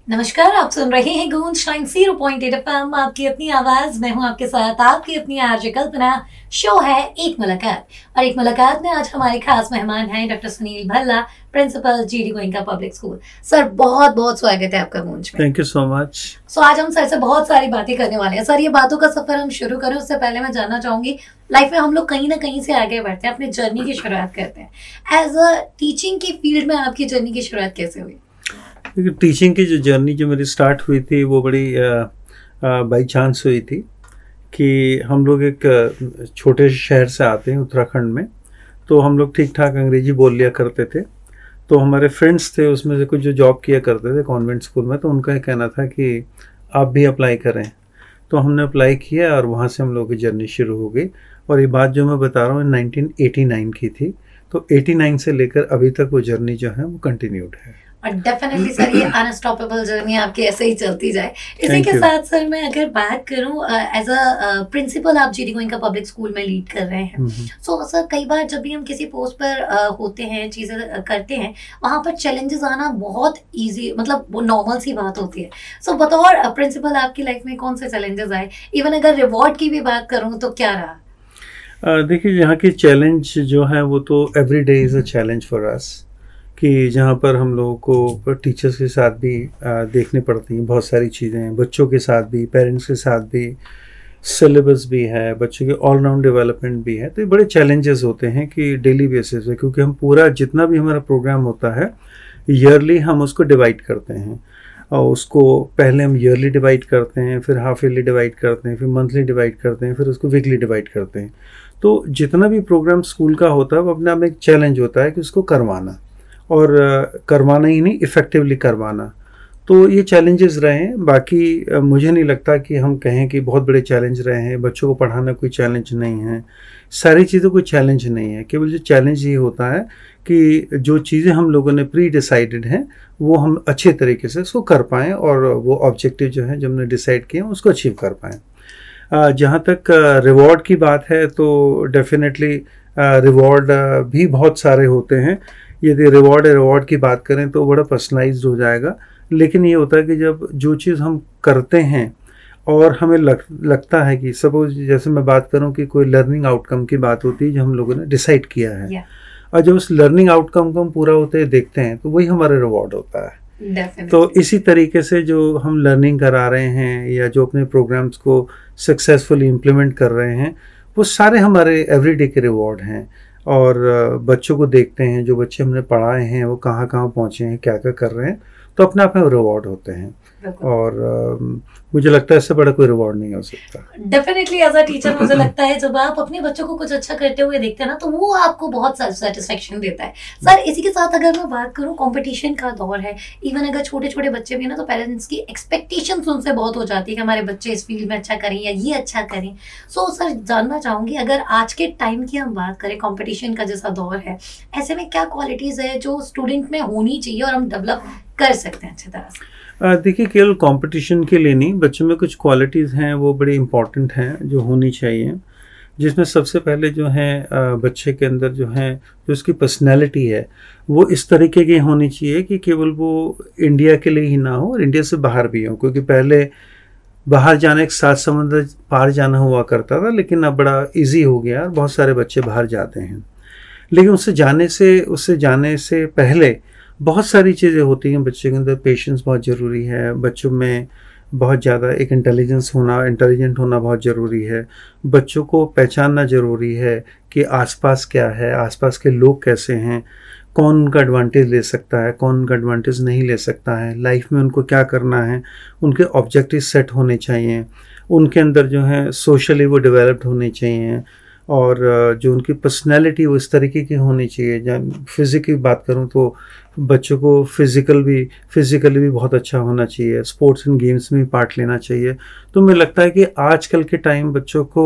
नमस्कार, आप सुन रहे हैं गूंज 90.8 FM, आपकी अपनी आवाज। मैं हूं आपके साथ आपकी अपनी आरजे कल्पना। शो है एक मुलाकात और एक मुलाकात में आज हमारे खास मेहमान हैं doctor Sunil Bhalla, principal GD Goenka public school. Sir, बहुत बहुत स्वागत है आपका गूंज में। Thank you so much. So आज हम सर से बहुत सारी बातें करने वाले हैं। सर, ये बातों का सफर हम शुरू करें उससे पहले मैं जानना चाहूंगी, लाइफ में हम लोग कहीं ना कहीं से आगे बढ़ते हैं, अपनी जर्नी की शुरुआत करते हैं। एज अ टीचिंग की फील्ड में आपकी जर्नी की शुरुआत कैसे हुई? टीचिंग की जो जर्नी जो मेरी स्टार्ट हुई थी वो बड़ी बाई चांस हुई थी कि हम लोग एक छोटे शहर से आते हैं उत्तराखंड में। तो हम लोग ठीक ठाक अंग्रेजी बोल लिया करते थे। तो हमारे फ्रेंड्स थे उसमें से कुछ जो जॉब किया करते थे कॉन्वेंट स्कूल में, तो उनका ये कहना था कि आप भी अप्लाई करें। तो हमने अप्लाई किया और वहाँ से हम लोगों की जर्नी शुरू हो गई। और ये बात जो मैं बता रहा हूँ 1989 की थी। तो 89 से लेकर अभी तक वो जर्नी जो है वो कंटिन्यूड है। और डेफिनेटली सर, ये अनस्टॉपेबल जर्नी आपकी ऐसे ही चलती जाए। इसी के साथ सर मैं अगर बात करूं, एज अ प्रिंसिपल आप जीडी गोयनका पब्लिक स्कूल में लीड कर रहे हैं। सो सर, कई बार जब भी हम किसी पोस्ट पर होते हैं, चीजें करते हैं, वहां पर चैलेंजेस आना बहुत इजी, मतलब वो नॉर्मल सी बात होती है। सो बतौर प्रिंसिपल आपकी लाइफ में कौन से चैलेंजेस आए? इवन अगर रिवॉर्ड की भी बात करूँ तो क्या रहा? देखिए, यहाँ की चैलेंज जो है वो तो every day is a challenge for us, कि जहाँ पर हम लोगों को टीचर्स के साथ भी देखनी पड़ती हैं बहुत सारी चीज़ें, बच्चों के साथ भी, पेरेंट्स के साथ भी, सिलेबस भी है, बच्चों के ऑलराउंड डेवलपमेंट भी है। तो ये बड़े चैलेंजेस होते हैं कि डेली बेसिस पे, क्योंकि हम पूरा जितना भी हमारा प्रोग्राम होता है ईयरली हम उसको डिवाइड करते हैं। और उसको पहले हम ईयरली डिवाइड करते हैं, फिर हाफ ईयरली डिवाइड करते हैं, फिर मंथली डिवाइड करते हैं, फिर उसको वीकली डिवाइड करते हैं। तो जितना भी प्रोग्राम स्कूल का होता है वो अपने आप में एक चैलेंज होता है कि उसको करवाना, और करवाना ही नहीं, इफ़ेक्टिवली करवाना। तो ये चैलेंजेस रहे हैं। बाकी मुझे नहीं लगता कि हम कहें कि बहुत बड़े चैलेंज रहे हैं। बच्चों को पढ़ाना कोई चैलेंज नहीं है, सारी चीज़ों कोई चैलेंज नहीं है। केवल जो चैलेंज ये होता है कि जो चीज़ें हम लोगों ने प्री डिसाइडेड हैं वो हम अच्छे तरीके से उसको कर पाएँ, और वो ऑब्जेक्टिव जो है जो हमने डिसाइड किए हैं उसको अचीव कर पाएँ। जहाँ तक रिवॉर्ड की बात है तो डेफिनेटली रिवॉर्ड भी बहुत सारे होते हैं। यदि रिवॉर्ड की बात करें तो बड़ा पर्सनलाइज्ड हो जाएगा। लेकिन ये होता है कि जब जो चीज़ हम करते हैं और हमें लगता है कि सपोज जैसे मैं बात करूं कि कोई लर्निंग आउटकम की बात होती है जो हम लोगों ने डिसाइड किया है, और जब उस लर्निंग आउटकम को हम पूरा होते देखते हैं तो वही हमारा रिवॉर्ड होता है। तो इसी तरीके से जो हम लर्निंग करा रहे हैं या जो अपने प्रोग्राम्स को सक्सेसफुली इम्प्लीमेंट कर रहे हैं वो सारे हमारे एवरीडे के रिवॉर्ड हैं। और बच्चों को देखते हैं, जो बच्चे हमने पढ़ाए हैं वो कहाँ कहाँ पहुँचे हैं, क्या क्या कर रहे हैं, तो अपने आप में रिवॉर्ड होते हैं। और मुझे लगता है इससे बड़ा कोई रिवॉर्ड नहीं हो सकता। डेफिनेटली एज अ टीचर मुझे लगता है जब आप अपने बच्चों को कुछ अच्छा करते हुए देखते हैं ना, तो वो आपको बहुत सेटिस्फेक्शन देता है। सर, इसी के साथ अगर मैं बात करूं, कंपटीशन का दौर है। इवन अगर छोटे छोटे बच्चे भी हैं ना, तो पेरेंट्स की एक्सपेक्टेशंस उनसे बहुत हो जाती है कि हमारे बच्चे इस फील्ड में अच्छा करें या ये अच्छा करें। सो सर, जानना चाहूंगी अगर आज के टाइम की हम बात करें, कंपटीशन का जैसा दौर है, ऐसे में क्या क्वालिटीज है जो स्टूडेंट में होनी चाहिए और हम डेवलप कर सकते हैं अच्छी तरह से? देखिए, केवल कंपटीशन के लिए नहीं, बच्चों में कुछ क्वालिटीज़ हैं वो बड़ी इम्पॉर्टेंट हैं जो होनी चाहिए। जिसमें सबसे पहले जो है बच्चे के अंदर जो है जो उसकी पर्सनैलिटी है वो इस तरीके की होनी चाहिए कि केवल वो इंडिया के लिए ही ना हो और इंडिया से बाहर भी हो। क्योंकि पहले बाहर जाने के 7 समुंदर पार जाना हुआ करता था, लेकिन अब बड़ा ईजी हो गया और बहुत सारे बच्चे बाहर जाते हैं। लेकिन उससे जाने से पहले बहुत सारी चीज़ें होती हैं। बच्चे के अंदर पेशेंस बहुत ज़रूरी है, बच्चों में बहुत ज़्यादा एक इंटेलिजेंट होना बहुत ज़रूरी है। बच्चों को पहचानना ज़रूरी है कि आसपास क्या है, आसपास के लोग कैसे हैं, कौन उनका एडवांटेज ले सकता है, कौन उनका एडवांटेज नहीं ले सकता है, लाइफ में उनको क्या करना है, उनके ऑब्जेक्टिव सेट होने चाहिए, उनके अंदर जो है सोशली वो डेवलप्ड होने चाहिए, और जो उनकी पर्सनैलिटी वो इस तरीके की होनी चाहिए। जब फिज़िक की बात करूं तो बच्चों को फिज़िकली भी बहुत अच्छा होना चाहिए, स्पोर्ट्स एंड गेम्स में भी पार्ट लेना चाहिए। तो मुझे लगता है कि आजकल के टाइम बच्चों को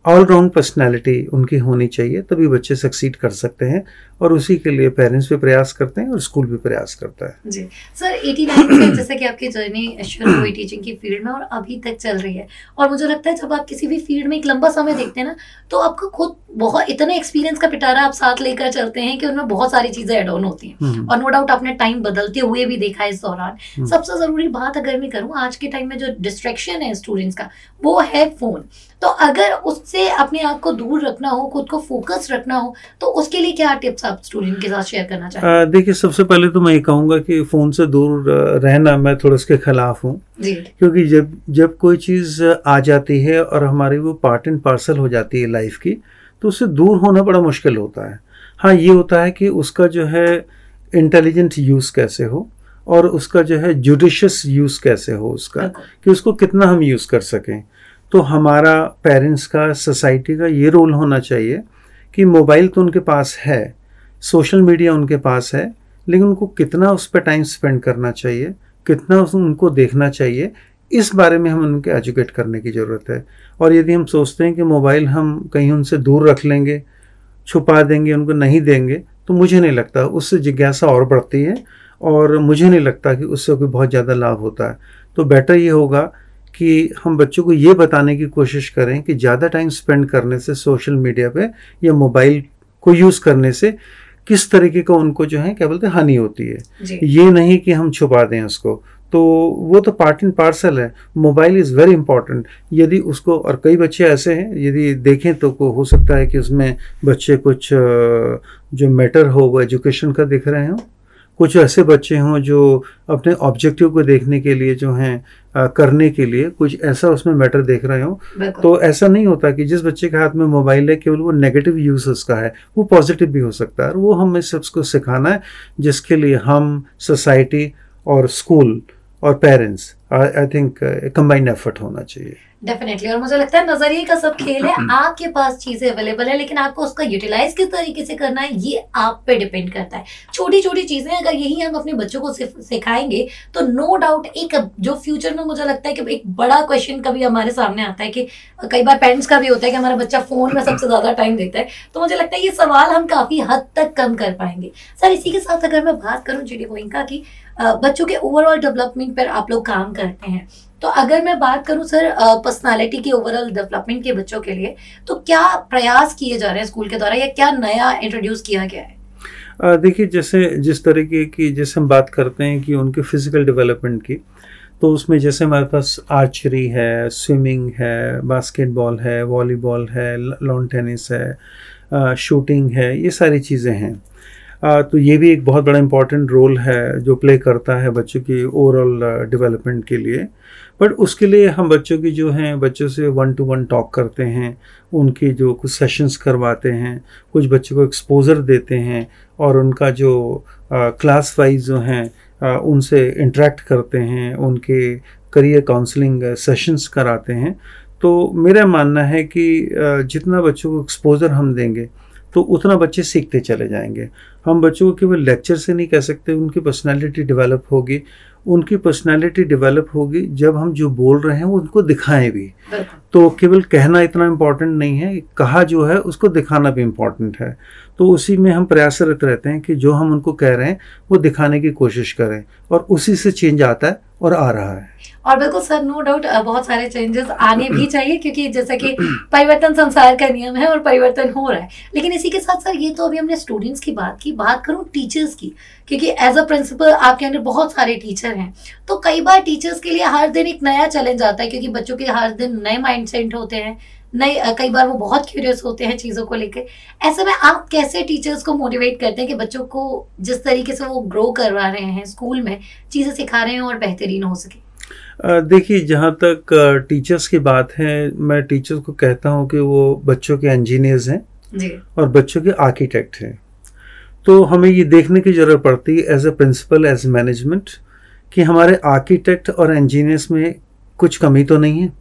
ऑलराउंड पर्सनैलिटी उनकी होनी चाहिए, तभी बच्चे सक्सीड कर सकते हैं। और उसी के लिए पेरेंट्स भी प्रयास करते हैं और स्कूल भी प्रयास करता है। जी सर, 89 से जैसे कि आपकी जर्नी शुरू हुई टीचिंग की फील्ड में और अभी तक चल रही है, और मुझे लगता है जब आप किसी भी फील्ड में एक लंबा समय देखते हैं ना, तो आपका खुद बहुत इतने एक्सपीरियंस का पिटारा आप साथ लेकर चलते हैं कि उनमें बहुत सारी चीजें एड ऑन होती हैं, और नो डाउट आपने टाइम बदलते हुए भी देखा है इस दौरान। सबसे जरूरी बात अगर मैं करूँ, आज के टाइम में जो डिस्ट्रैक्शन है स्टूडेंट्स का वो है फोन। तो अगर उससे अपने आप को दूर रखना हो, खुद को फोकस रखना हो, तो उसके लिए क्या टिप्स आप स्टूडेंट के साथ शेयर करना चाहेंगे? देखिए, सबसे पहले तो मैं ये कहूँगा कि फ़ोन से दूर रहना मैं थोड़ा इसके खिलाफ हूँ, क्योंकि जब कोई चीज़ आ जाती है और हमारी वो पार्ट एंड पार्सल हो जाती है लाइफ की, तो उससे दूर होना बड़ा मुश्किल होता है। हाँ, ये होता है कि उसका जो है इंटेलिजेंट यूज़ कैसे हो और उसका जो है जुडिशियस यूज़ कैसे हो उसका, कि उसको कितना हम यूज़ कर सकें। तो हमारा पेरेंट्स का, सोसाइटी का ये रोल होना चाहिए कि मोबाइल तो उनके पास है, सोशल मीडिया उनके पास है, लेकिन उनको कितना उस पर टाइम स्पेंड करना चाहिए, कितना उनको देखना चाहिए, इस बारे में हम उनके एजुकेट करने की ज़रूरत है। और यदि हम सोचते हैं कि मोबाइल हम कहीं उनसे दूर रख लेंगे, छुपा देंगे, उनको नहीं देंगे, तो मुझे नहीं लगता, उससे जिज्ञासा और बढ़ती है और मुझे नहीं लगता कि उससे कोई बहुत ज़्यादा लाभ होता है। तो बेटर ये होगा कि हम बच्चों को ये बताने की कोशिश करें कि ज़्यादा टाइम स्पेंड करने से सोशल मीडिया पे या मोबाइल को यूज़ करने से किस तरीके का उनको जो है क्या बोलते हैं हानि होती है। ये नहीं कि हम छुपा दें उसको, तो वो तो पार्ट एंड पार्सल है। Mobile is very important. यदि उसको, और कई बच्चे ऐसे हैं यदि देखें तो हो सकता है कि उसमें बच्चे कुछ जो मैटर हो वो एजुकेशन का दिख रहे हों, कुछ ऐसे बच्चे हों जो अपने ऑब्जेक्टिव को देखने के लिए जो हैं करने के लिए कुछ ऐसा उसमें मैटर देख रहे हो। तो ऐसा नहीं होता कि जिस बच्चे के हाथ में मोबाइल है केवल वो नेगेटिव यूज़ उसका है, वो पॉजिटिव भी हो सकता है। और वो हमें सबको सिखाना है, जिसके लिए हम, सोसाइटी और स्कूल और parents, I think combined effort होना चाहिए। डेफिनेटली। और मुझे लगता है नजरिए का सब खेल है, आपके पास चीजें अवेलेबल है, लेकिन आपको उसका यूटिलाइज किस तरीके से करना है ये आप पे डिपेंड करता है। छोटी छोटी चीजें अगर यही हम अपने बच्चों को सिखाएंगे तो नो डाउट एक जो फ्यूचर में मुझे लगता है कि एक बड़ा क्वेश्चन कभी हमारे सामने आता है कि कई बार पेरेंट्स का भी होता है कि हमारा बच्चा फोन में सबसे ज्यादा टाइम देता है, तो मुझे लगता है ये सवाल हम काफी हद तक कम कर पाएंगे। सर, इसी के साथ अगर मैं बात करूँ जीडी गोयनका की, बच्चों के ओवरऑल डेवलपमेंट पर आप लोग काम करते हैं, तो अगर मैं बात करूं सर पर्सनालिटी की ओवरऑल डेवलपमेंट के बच्चों के लिए, तो क्या प्रयास किए जा रहे हैं स्कूल के द्वारा या क्या नया इंट्रोड्यूस किया गया है? देखिए, जिस तरीके की जैसे हम बात करते हैं कि उनके फिजिकल डेवलपमेंट की, तो उसमें जैसे हमारे पास आर्चरी है, स्विमिंग है, बास्केटबॉल है, वॉलीबॉल है, लॉन टेनिस है, शूटिंग है, ये सारी चीज़ें हैं। तो ये भी एक बहुत बड़ा इम्पॉर्टेंट रोल है जो प्ले करता है बच्चों की ओवरऑल डेवलपमेंट के लिए। बट उसके लिए हम बच्चों की जो हैं, बच्चों से 1-to-1 टॉक करते हैं, उनकी जो कुछ सेशंस करवाते हैं, कुछ बच्चों को एक्सपोजर देते हैं और उनका जो क्लास वाइज जो हैं उनसे इंटरेक्ट करते हैं, उनके करियर काउंसलिंग सेशंस कराते हैं। तो मेरा मानना है कि जितना बच्चों को एक्सपोजर हम देंगे तो उतना बच्चे सीखते चले जाएंगे। हम बच्चों को केवल लेक्चर से नहीं कह सकते, उनकी पर्सनालिटी डेवलप होगी। उनकी पर्सनालिटी डेवलप होगी जब हम जो बोल रहे हैं वो उनको दिखाएं भी। तो केवल कहना इतना इम्पोर्टेंट नहीं है, कहा जो है उसको दिखाना भी इम्पोर्टेंट है। तो उसी में हम प्रयासरत रहते हैं कि जो हम उनको कह रहे हैं वो दिखाने की कोशिश करें, और उसी से चेंज आता है और आ रहा है। और बिल्कुल सर, नो डाउट बहुत सारे चेंजेस आने भी चाहिए, क्योंकि जैसा कि परिवर्तन संसार का नियम है और परिवर्तन हो रहा है। लेकिन इसी के साथ सर, ये तो अभी हमने स्टूडेंट्स की बात करूं टीचर्स की, क्योंकि एज अ प्रिंसिपल आपके अंदर बहुत सारे टीचर हैं, तो कई बार टीचर्स के लिए हर दिन एक नया चैलेंज आता है, क्योंकि बच्चों के हर दिन नए माइंडसेट होते हैं, नए, कई बार वो बहुत क्यूरियस होते हैं चीज़ों को लेकर। ऐसे में आप कैसे टीचर्स को मोटिवेट करते हैं कि बच्चों को जिस तरीके से वो ग्रो करवा रहे हैं स्कूल में, चीज़ें सिखा रहे हैं और बेहतरीन हो सके? देखिए, जहाँ तक टीचर्स की बात है, मैं टीचर्स को कहता हूँ कि वो बच्चों के इंजीनियर्स हैं जी, और बच्चों के आर्किटेक्ट हैं। तो हमें ये देखने की ज़रूरत पड़ती है as a principal, as management, कि हमारे आर्किटेक्ट और इंजीनियर्स में कुछ कमी तो नहीं है,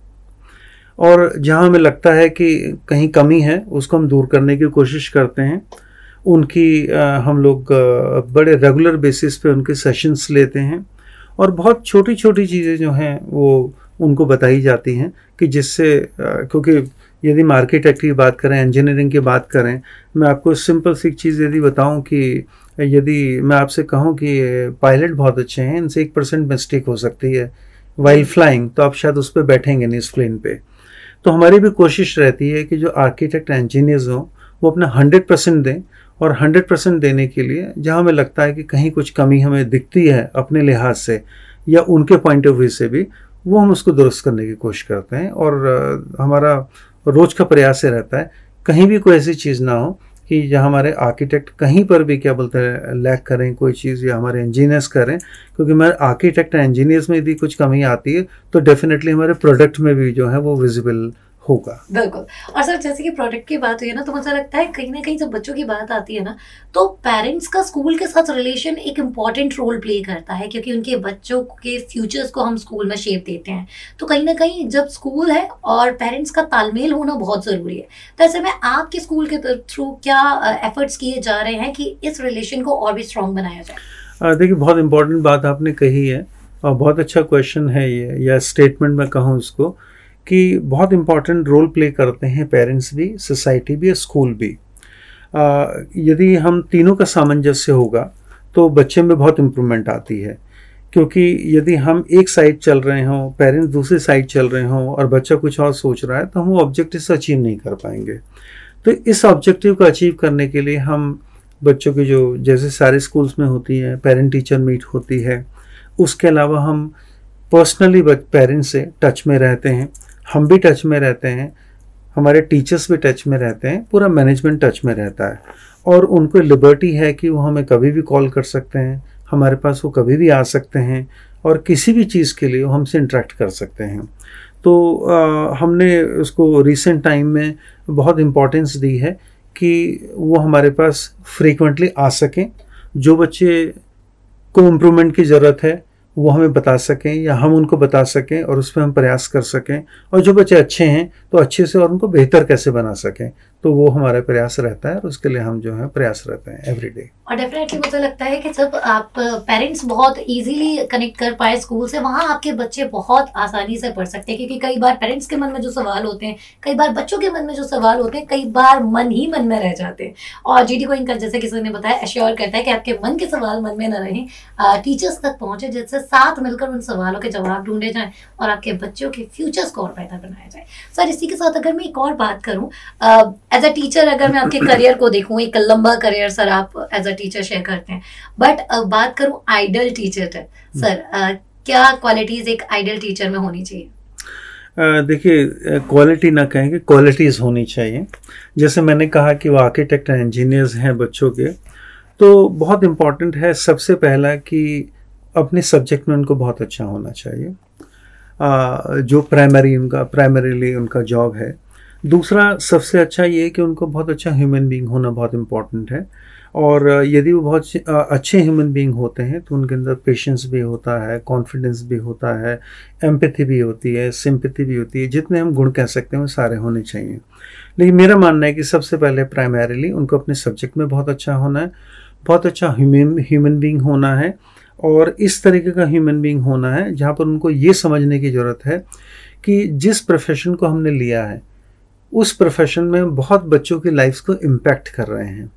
और जहाँ हमें लगता है कि कहीं कमी है उसको हम दूर करने की कोशिश करते हैं। उनकी हम लोग बड़े रेगुलर बेसिस पे उनके सेशंस लेते हैं, और बहुत छोटी छोटी चीज़ें जो हैं वो उनको बताई जाती हैं कि जिससे, क्योंकि यदि हम आर्किटेक्ट की बात करें, इंजीनियरिंग की बात करें, मैं आपको सिंपल सी चीज़ यदि बताऊं कि यदि मैं आपसे कहूं कि पायलट बहुत अच्छे हैं, इनसे 1% मिस्टेक हो सकती है वाइल फ्लाइंग, तो आप शायद उस पर बैठेंगे नहीं इस प्लेन पे। तो हमारी भी कोशिश रहती है कि जो आर्किटेक्ट इंजीनियर्स हों वो अपना 100% दें, और 100% देने के लिए जहाँ हमें लगता है कि कहीं कुछ कमी हमें दिखती है अपने लिहाज से या उनके पॉइंट ऑफ व्यू से भी, वो हम उसको दुरुस्त करने की कोशिश करते हैं। और हमारा रोज का प्रयास ये रहता है कहीं भी कोई ऐसी चीज़ ना हो कि जहाँ हमारे आर्किटेक्ट कहीं पर भी क्या बोलते हैं लैक करें कोई चीज़, या हमारे इंजीनियर्स करें, क्योंकि हमारे आर्किटेक्ट एंड इंजीनियर्स में यदि कुछ कमी आती है तो डेफिनेटली हमारे प्रोडक्ट में भी जो है वो विजिबल होगा। बिल्कुल। और सर जैसे कि प्रोडक्ट की बात हुई है ना, तो मुझे लगता है कहीं ना कहीं जब बच्चों की बात आती है ना, तो पेरेंट्स का स्कूल के साथ रिलेशन एक इम्पॉर्टेंट रोल प्ले करता है, क्योंकि उनके बच्चों के फ्यूचर्स को हम स्कूल में शेप देते हैं। तो कहीं ना कहीं जब स्कूल है और पेरेंट्स का तालमेल होना बहुत ज़रूरी है। तो ऐसे में आपके स्कूल के थ्रू क्या एफर्ट्स किए जा रहे हैं कि इस रिलेशन को और भी स्ट्रॉन्ग बनाया जाए? देखिए, बहुत इंपॉर्टेंट बात आपने कही है और बहुत अच्छा क्वेश्चन है ये, या स्टेटमेंट मैं कहूँ उसको, कि बहुत इम्पॉर्टेंट रोल प्ले करते हैं पेरेंट्स भी, सोसाइटी भी, स्कूल भी। यदि हम तीनों का सामंजस्य होगा तो बच्चे में बहुत इम्प्रूवमेंट आती है, क्योंकि यदि हम एक साइड चल रहे हों, पेरेंट्स दूसरी साइड चल रहे हों और बच्चा कुछ और सोच रहा है, तो हम वो ऑब्जेक्टिव अचीव नहीं कर पाएंगे। तो इस ऑब्जेक्टिव को अचीव करने के लिए हम बच्चों की जो जैसे सारे स्कूल्स में होती है पेरेंट टीचर मीट होती है, उसके अलावा हम पर्सनली पेरेंट्स से टच में रहते हैं, हम भी टच में रहते हैं, हमारे टीचर्स भी टच में रहते हैं, पूरा मैनेजमेंट टच में रहता है, और उनको लिबर्टी है कि वो हमें कभी भी कॉल कर सकते हैं, हमारे पास वो कभी भी आ सकते हैं और किसी भी चीज़ के लिए वो हमसे इंटरेक्ट कर सकते हैं। तो हमने उसको रिसेंट टाइम में बहुत इम्पोर्टेंस दी है कि वो हमारे पास फ्रीक्वेंटली आ सकें, जो बच्चे को इम्प्रूवमेंट की ज़रूरत है वो हमें बता सकें या हम उनको बता सकें और उस पर हम प्रयास कर सकें, और जो बच्चे अच्छे हैं तो अच्छे से और उनको बेहतर कैसे बना सकें, तो वो हमारा प्रयास रहता है और उसके लिए हम जो है प्रयास रहते हैं एवरीडे। और डेफिनेटली मुझे लगता है कि जब आप पेरेंट्स बहुत इजीली कनेक्ट कर पाए स्कूल से, वहाँ आपके बच्चे बहुत आसानी से पढ़ सकते हैं, क्योंकि कई बार पेरेंट्स के मन में जो सवाल होते हैं, कई बार बच्चों के मन में जो सवाल होते हैं, कई बार मन ही मन में रह जाते हैं। और जीडी को इनका जैसे किसी ने बताया एश्योर करता है कि आपके मन के सवाल मन में न रहें, टीचर्स तक पहुंचे, जिससे साथ मिलकर उन सवालों के जवाब ढूंढे जाएं और आपके बच्चों के फ्यूचर्स को और बेहतर बनाया जाए। सर इसी के साथ अगर मैं एक और बात करूँ, एज अ टीचर अगर मैं आपके करियर को देखूँ, एक लंबा करियर सर आप एज अ टीचर शेयर करते हैं, बट बात करूँ आइडल टीचर सर, क्या क्वालिटीज एक आइडल टीचर में होनी चाहिए? देखिए, क्वालिटी ना कहेंगे, क्वालिटीज़ होनी चाहिए। जैसे मैंने कहा कि वो आर्किटेक्ट एंड इंजीनियर्स हैं बच्चों के, तो बहुत इम्पॉर्टेंट है सबसे पहला कि अपने सब्जेक्ट में उनको बहुत अच्छा होना चाहिए, जो प्राइमरीली उनका जॉब है। दूसरा सबसे अच्छा ये है कि उनको बहुत अच्छा ह्यूमन बीइंग होना बहुत इम्पॉर्टेंट है, और यदि वो बहुत अच्छे ह्यूमन बीइंग होते हैं तो उनके अंदर पेशेंस भी होता है, कॉन्फिडेंस भी होता है, एम्पैथी भी होती है, सिंपैथी भी होती है, जितने हम गुण कह सकते हैं वो सारे होने चाहिए। लेकिन मेरा मानना है कि सबसे पहले प्राइमरीली उनको अपने सब्जेक्ट में बहुत अच्छा होना है, बहुत अच्छा ह्यूमन बीइंग होना है, और इस तरीके का ह्यूमन बीइंग होना है जहाँ पर उनको ये समझने की ज़रूरत है कि जिस प्रोफेशन को हमने लिया है उस प्रोफेशन में बहुत बच्चों की लाइफ को इम्पैक्ट कर रहे हैं,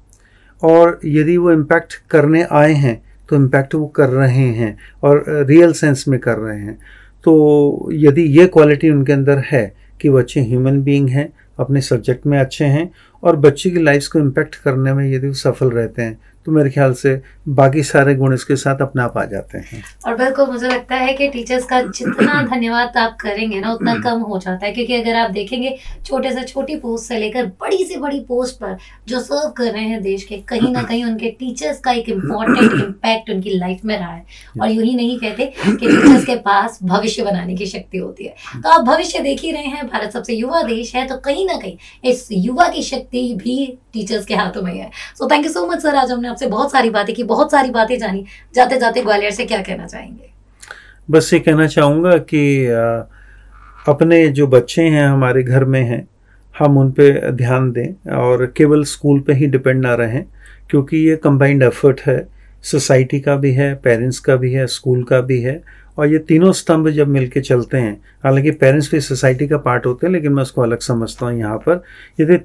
और यदि वो इम्पैक्ट करने आए हैं तो इम्पैक्ट वो कर रहे हैं और रियल सेंस में कर रहे हैं। तो यदि ये क्वालिटी उनके अंदर है कि वो अच्छे ह्यूमन बीइंग हैं, अपने सब्जेक्ट में अच्छे हैं और बच्चे की लाइफ को इम्पैक्ट करने में यदि वो सफल रहते हैं, तो मेरे ख्याल से बाकी सारे गुण इसके साथ अपने आप आ जाते हैं। और बिल्कुल मुझे लगता है कि टीचर्स का जितना धन्यवाद आप करेंगे ना उतना कम हो जाता है, क्योंकि अगर आप देखेंगे छोटे से छोटी पोस्ट से लेकर बड़ी से बड़ी पोस्ट पर जो सर्व कर रहे हैं देश के, कहीं ना कहीं उनके टीचर्स का एक इम्पॉर्टेंट इम्पैक्ट उनकी लाइफ में रहा है। और यूं ही नहीं कहते कि टीचर्स के पास भविष्य बनाने की शक्ति होती है। तो आप भविष्य देख ही रहे हैं, भारत सबसे युवा देश है, तो कहीं ना कहीं इस युवा की शक्ति भी टीचर्स के हाथों में है। So thank you so much sir, आज हमने आपसे बहुत सारी बातें की, बहुत सारी बातें जानी। जाते जाते ग्वालियर से क्या कहना चाहेंगे? बस ये कहना चाहूँगा कि अपने जो बच्चे हैं हमारे घर में हैं, हम उन पे ध्यान दें और केवल स्कूल पे ही डिपेंड ना रहें, क्योंकि ये कंबाइंड एफर्ट है, सोसाइटी का भी है, पेरेंट्स का भी है, स्कूल का भी है, और ये तीनों स्तंभ जब मिलके चलते हैं, हालांकि पेरेंट्स भी सोसाइटी का पार्ट होते हैं, लेकिन मैं उसको अलग समझता हूँ यहाँ पर। यदि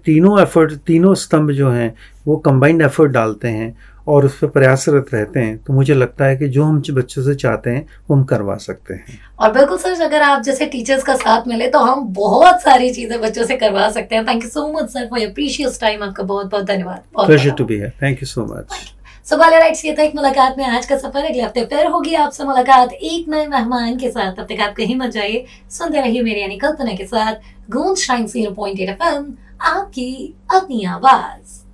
तीनों स्तंभ जो हैं वो कंबाइंड एफर्ट डालते हैं और उस पर प्रयासरत रहते हैं, तो मुझे लगता है कि जो हम बच्चों से चाहते हैं वो हम करवा सकते हैं। और बिल्कुल सर, अगर आप जैसे टीचर्स का साथ मिले तो हम बहुत सारी चीजें बच्चों से करवा सकते हैं। Thank you so much sir for your precious time. आपका बहुत बहुत धन्यवाद। Pleasure to be here. Thank you so much. सो वाले राइट्स, ये था एक मुलाकात में आज का सफर। अगले हफ्ते फिर होगी आपसे मुलाकात एक नए मेहमान के साथ। तब तक आप कहीं मत जाइए, सुनते रहिए मेरी यानी कल्पना के साथ गूंज शाइन 0.8 FM, आपकी अपनी आवाज।